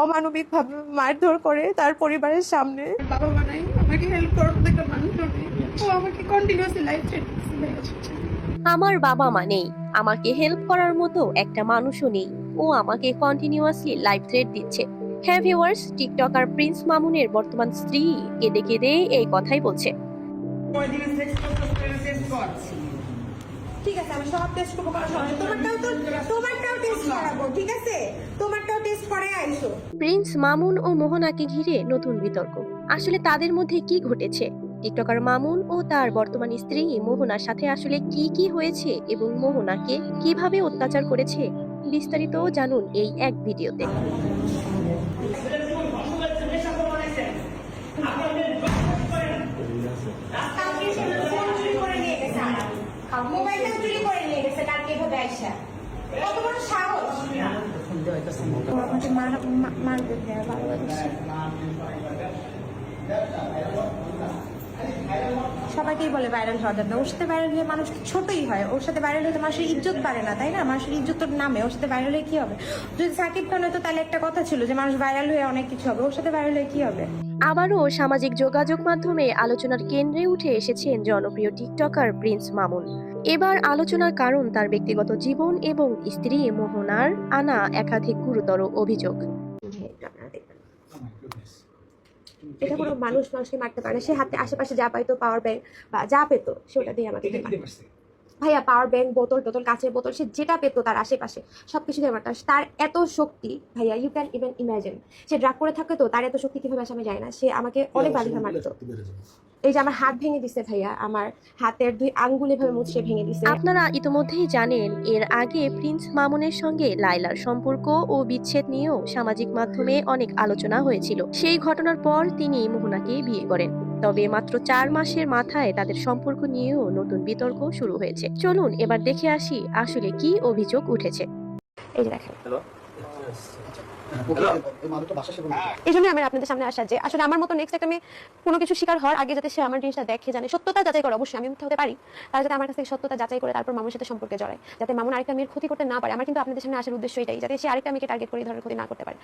অমানবিকভাবে মারধর করে তার পরিবারের সামনে। বাবা মা নাই, আমাকে হেল্প করার মতো একটা মানুষ নেই। ও আমাকে কন্টিনিউয়াসলি লাইফ থ্রেট করছে। আমার বাবা মা নেই, আমাকে হেল্প করার মতো একটা মানুষও নেই, ও আমাকে কন্টিনিউয়াসলি লাইফ থ্রেট দিচ্ছে। হ্যাঁ ভিউয়ার্স, টিকটকার প্রিন্স মামুনের বর্তমান স্ত্রী কেঁদে কেঁদে এই কথাই বলছে। ঠিক আছে, আমি সব টেস্ট করবো, করার সময় তোমারটাও টেস্ট করাবো, ঠিক আছে? তোমারটাও টেস্ট করে আইসো। প্রিন্স মামুন ও মোহনাকে ঘিরে নতুন বিতর্ক। আসলে তাদের মধ্যে কি ঘটেছে? টিকটকার মামুন ও তার বর্তমান স্ত্রী মোহনার সাথে আসলে কি কি হয়েছে এবং মোহনাকে কিভাবে অত্যাচার করেছে, বিস্তারিত জানুন এই এক ভিডিওতে। মোবাইলটা চুরি করে নিয়ে গেছে কালকে এভাবে আইসা। কত বড় সাহস! আমাকে মারবে, ভালোবাসে। সবাইকেই বলে ভাইরাল হওয়া যাবে, ওর সাথে ভাইরাল হয়ে মানুষ ছোটই হয়, ওর সাথে ভাইরাল হয়ে মানুষের ইজ্জত বাড়ে না, তাই না? মানুষের ইজ্জত তোর নামে, ওর সাথে ভাইরাল হয়ে কি হবে? যদি সাকিব খান হতো তাহলে একটা কথা ছিল যে মানুষ ভাইরাল হয়ে অনেক কিছু হবে, ওর সাথে ভাইরাল হয়ে কি হবে? আবারও সামাজিক যোগাযোগ মাধ্যমে আলোচনার কেন্দ্রে উঠে এসেছেন জনপ্রিয় টিকটকার প্রিন্স মামুন। এবার আলোচনার কারণ তার ব্যক্তিগত জীবন এবং স্ত্রী মোহনার আনা একাধিক গুরুতর অভিযোগ। এটা কোনো মানুষ মানুষকে মারতে পারে? সে হাতে আশেপাশে যা পাইতো, পাওয়ার ব্যাংক বা যা পেতো সেটা দিয়ে আমাকে ভাইয়া, পাওয়ার ব্যাংক, বোতল টোতল, কাঁচের বোতল, সে যেটা পেতো তার আশেপাশে সবকিছু দিয়ে মারতো। তার এত শক্তি ভাইয়া, ইউ ক্যান ইভেন ইমাজিন। সে ড্রাগ করে থাকে তো তার এত শক্তি কিভাবে আসে আমি জানি না। সে আমাকে অনেক বালিভাবে মারতো। এই যে আমার হাত ভেঙে দিছে ভাইয়া, আমার হাতের 2 আঙ্গুল এভাবে মুচড়ে ভেঙে দিছে। আপনারা ইতোমধ্যেই জানেন, এর আগে প্রিন্স মামুনের সঙ্গে লায়লার সম্পর্ক ও বিচ্ছেদ নিয়েও সামাজিক মাধ্যমে অনেক আলোচনা হয়েছিল। সেই ঘটনার পর তিনি মোহনাকে বিয়ে করেন। তবে মাত্র 4 মাসের মাথায় তাদের সম্পর্ক নিয়েও নতুন বিতর্ক শুরু হয়েছে। চলুন এবার দেখে আসি আসলে কি অভিযোগ উঠেছে। এই যে দেখেন, এই জন্য আমি আপনাদের সামনে আসা যে আসলে আমার মতো নেক্সট একটা মেয়ে কোনো কিছু শিকার হওয়ার আগে যাতে সে আমার জিনিসটা দেখে, জানে, সত্যতা যাচাই করে। অবশ্যই আমি মিথ্যা হতে পারি, তারা যাতে আমার কাছ থেকে সত্যতা যাচাই করে তারপর মামুর সাথে সম্পর্কে জড়ায়, যাতে মামুন আরেকটা মেয়ের ক্ষতি করতে না পারে। আমার কিন্তু আপনাদের সামনে আসার উদ্দেশ্য এটাই, যাতে সে আরেকটা মেয়েকে টার্গেট করে এই ধরনের ক্ষতি না করতে পারে।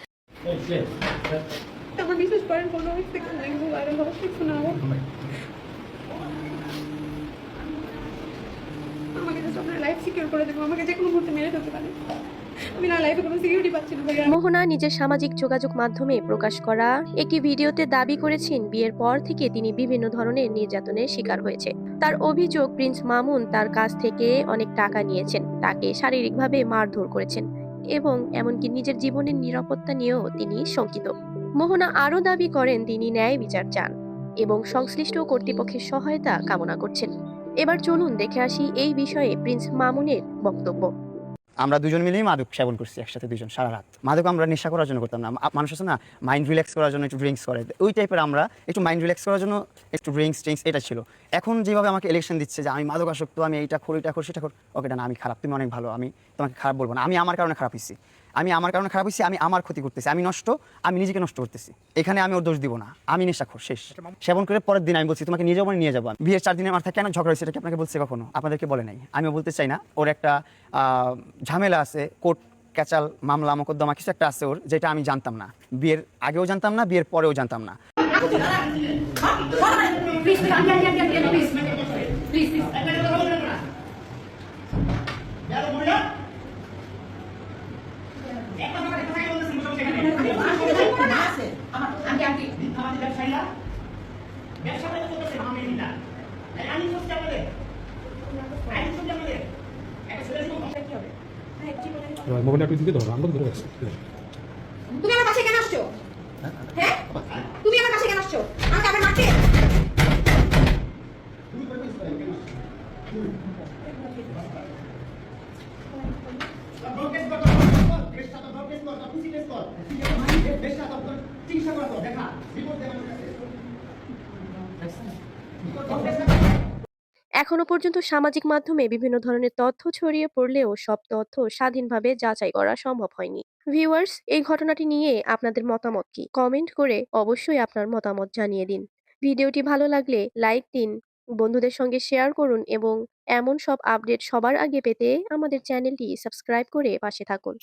আমার বিশেষ করেন কোনো কিছু না, আমাকে জাস্ট আপনার লাইফ সিকিউর করে দেবো, আমাকে যে কোনো মুহূর্তে মেরে ফেলতে পারে। আমি না লাইফে কোনো সিকিউরিটি পাচ্ছি না ভাইয়া। মোহনা নিজের সামাজিক যোগাযোগ মাধ্যমে প্রকাশ করা একটি ভিডিওতে দাবি করেছেন বিয়ের পর থেকে তিনি বিভিন্ন ধরনের নির্যাতনের শিকার হয়েছে। তার অভিযোগ, প্রিন্স মামুন তার কাছ থেকে অনেক টাকা নিয়েছেন, তাকে শারীরিকভাবে মারধর করেছেন এবং এমনকি নিজের জীবনের নিরাপত্তা নিয়েও তিনি শঙ্কিত। মোহনা আরও দাবি করেন তিনি ন্যায় বিচার চান এবং সংশ্লিষ্ট কর্তৃপক্ষের সহায়তা কামনা করছেন। এবার চলুন দেখে আসি এই বিষয়ে প্রিন্স মামুনের বক্তব্য। আমরা দুজন মিলেই মাদক সেবন করছি একসাথে, দুজন সারা রাত। মাদক আমরা নেশা করার জন্য করতাম না। মানুষ আছে না, মাইন্ড রিল্যাক্স করার জন্য একটু ড্রিঙ্কস করে, ওই টাইপের। আমরা একটু মাইন্ড রিল্যাক্স করার জন্য একটু ড্রিঙ্কস এটা ছিল। এখন যেভাবে আমাকে ইলেকশন দিচ্ছে যে আমি মাদক আসক্ত, আমি এইটা করি, এটা করি, সেটা করি, ওকে না, আমি খারাপ, তুমি অনেক ভালো, আমি তোমাকে খারাপ বলবো না। আমি আমার কারণে খারাপ হয়েছি, আমি আমার ক্ষতি করতেছি, আমি নষ্ট, আমি নিজেকে নষ্ট করতেছি। এখানে আমি ওর দোষ দিব না, আমি নেশাখোর শেষ। সেবন করে পরের দিন আমি বলছি তোমাকে নিয়ে যাবো, মানে নিয়ে যাবো। বিয়ের 4 দিনের মাথায় কেন ঝগড়া হয়েছে এটা কি আপনাকে বলছে কখনো? আপনাদেরকে বলে নাই, আমিও বলতে চাই না। ওর একটা ঝামেলা আছে, কোর্ট ক্যাচাল, মামলা মোকদ্দমা কিছু একটা আছে ওর, যেটা আমি জানতাম না। বিয়ের আগেও জানতাম না, বিয়ের পরেও জানতাম না। মোবাইলটা একটু দিকে ধরো, আমি ধরে রাখছি। তুমি আমার কাছে কেন আসছো? হ্যাঁ, তুমি আমার কাছে কেন আসছো? আমাকে আবার মারতে? এখনো পর্যন্ত সামাজিক মাধ্যমে বিভিন্ন ধরনের তথ্য ছড়িয়ে পড়লেও সব তথ্য স্বাধীনভাবে যাচাই করা সম্ভব হয়নি। ভিউয়ার্স, এই ঘটনাটি নিয়ে আপনাদের মতামত কি? কমেন্ট করে অবশ্যই আপনার মতামত জানিয়ে দিন। ভিডিওটি ভালো লাগলে লাইক দিন, বন্ধুদের সঙ্গে শেয়ার করুন এবং এমন সব আপডেট সবার আগে পেতে আমাদের চ্যানেলটি সাবস্ক্রাইব করে পাশে থাকুন।